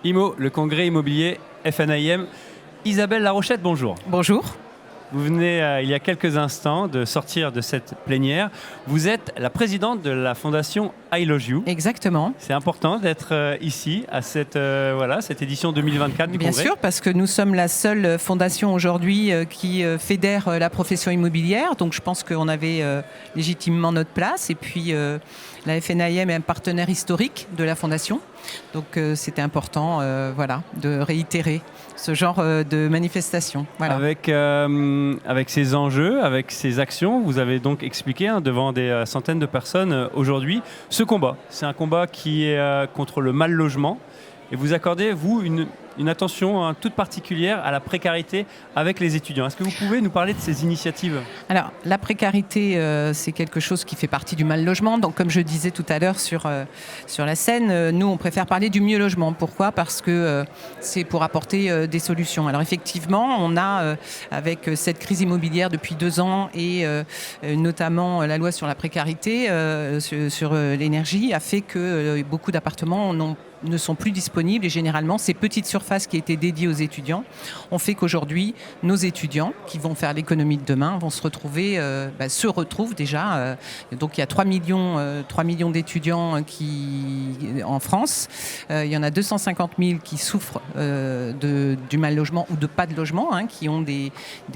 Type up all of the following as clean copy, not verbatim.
IMO, le congrès immobilier FNAIM. Isabelle Larochette, bonjour. Bonjour. Vous venez il y a quelques instants de sortir de cette plénière. Vous êtes la présidente de la fondation I Love You. Exactement. C'est important d'être ici à cette édition 2024 du Bien congrès. sûr, parce que nous sommes la seule fondation aujourd'hui qui fédère la profession immobilière. Donc je pense qu'on avait légitimement notre place. Et puis la FNAIM est un partenaire historique de la fondation. Donc c'était important de réitérer ce genre de manifestation. Voilà. Avec ces enjeux, avec ces actions, vous avez donc expliqué devant des centaines de personnes aujourd'hui ce combat. C'est un combat qui est contre le mal logement. Et vous accordez, vous, une attention toute particulière à la précarité avec les étudiants. Est-ce que vous pouvez nous parler de ces initiatives ? Alors, la précarité, c'est quelque chose qui fait partie du mal logement. Donc, comme je disais tout à l'heure sur la scène, nous, on préfère parler du mieux logement. Pourquoi ? Parce que c'est pour apporter des solutions. Alors, effectivement, on a, avec cette crise immobilière depuis 2 ans et notamment la loi sur la précarité, sur l'énergie, a fait que beaucoup d'appartements ne sont plus disponibles et généralement ces petites surfaces qui étaient dédiées aux étudiants ont fait qu'aujourd'hui nos étudiants qui vont faire l'économie de demain vont se retrouvent déjà. Donc il y a 3 millions d'étudiants en France. Il y en a 250 000 qui souffrent du mal logement ou de pas de logement, qui ont des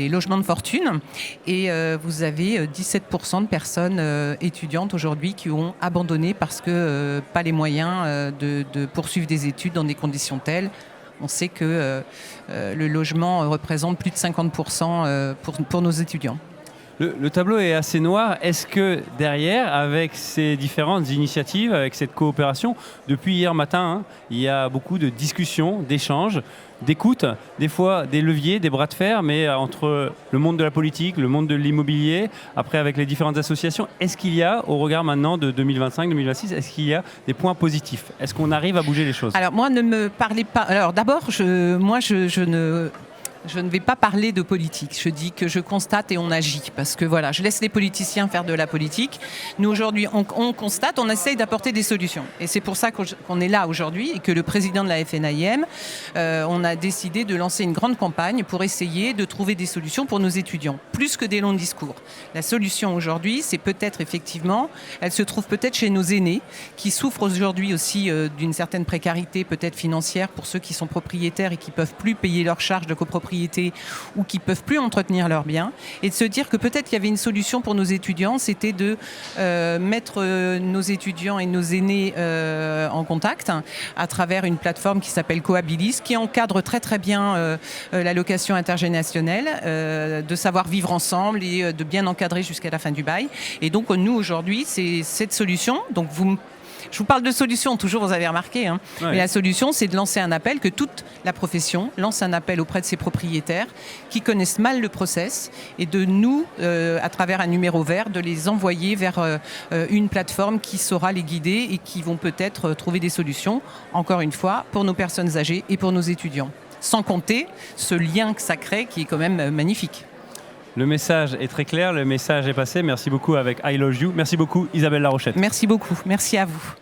logements de fortune. Et vous avez 17% de personnes étudiantes aujourd'hui qui ont abandonné parce que pas les moyens de poursuivre des études dans des conditions telles. On sait que le logement représente plus de 50% pour nos étudiants. Le tableau est assez noir. Est-ce que derrière, avec ces différentes initiatives, avec cette coopération, depuis hier matin, il y a beaucoup de discussions, d'échanges, d'écoute, des fois des leviers, des bras de fer, mais entre le monde de la politique, le monde de l'immobilier, après avec les différentes associations, est-ce qu'il y a, au regard maintenant de 2025-2026, est-ce qu'il y a des points positifs ? Est-ce qu'on arrive à bouger les choses ? Alors moi, ne me parlez pas... Alors d'abord, je ne vais pas parler de politique. Je dis que je constate et on agit. Parce que voilà, je laisse les politiciens faire de la politique. Nous, aujourd'hui, on constate, on essaye d'apporter des solutions. Et c'est pour ça qu'on est là aujourd'hui et que le président de la FNAIM, on a décidé de lancer une grande campagne pour essayer de trouver des solutions pour nos étudiants. Plus que des longs discours. La solution aujourd'hui, c'est peut-être effectivement, elle se trouve peut-être chez nos aînés qui souffrent aujourd'hui aussi d'une certaine précarité peut-être financière pour ceux qui sont propriétaires et qui ne peuvent plus payer leurs charges de copropriété ou qui ne peuvent plus entretenir leurs biens, et de se dire que peut-être il y avait une solution pour nos étudiants, c'était de mettre nos étudiants et nos aînés en contact à travers une plateforme qui s'appelle Cohabilis, qui encadre très très bien la location intergénérationnelle, de savoir vivre ensemble et de bien encadrer jusqu'à la fin du bail. Et donc nous aujourd'hui, c'est cette solution. Donc je vous parle de solution, toujours, vous avez remarqué. Ouais. Mais la solution, c'est de lancer un appel, que toute la profession lance un appel auprès de ses propriétaires qui connaissent mal le process et de nous, à travers un numéro vert, de les envoyer vers une plateforme qui saura les guider et qui vont peut-être trouver des solutions, encore une fois, pour nos personnes âgées et pour nos étudiants. Sans compter ce lien que ça crée qui est quand même magnifique. Le message est très clair, le message est passé. Merci beaucoup avec I Love You. Merci beaucoup Isabelle Larochette. Merci beaucoup, merci à vous.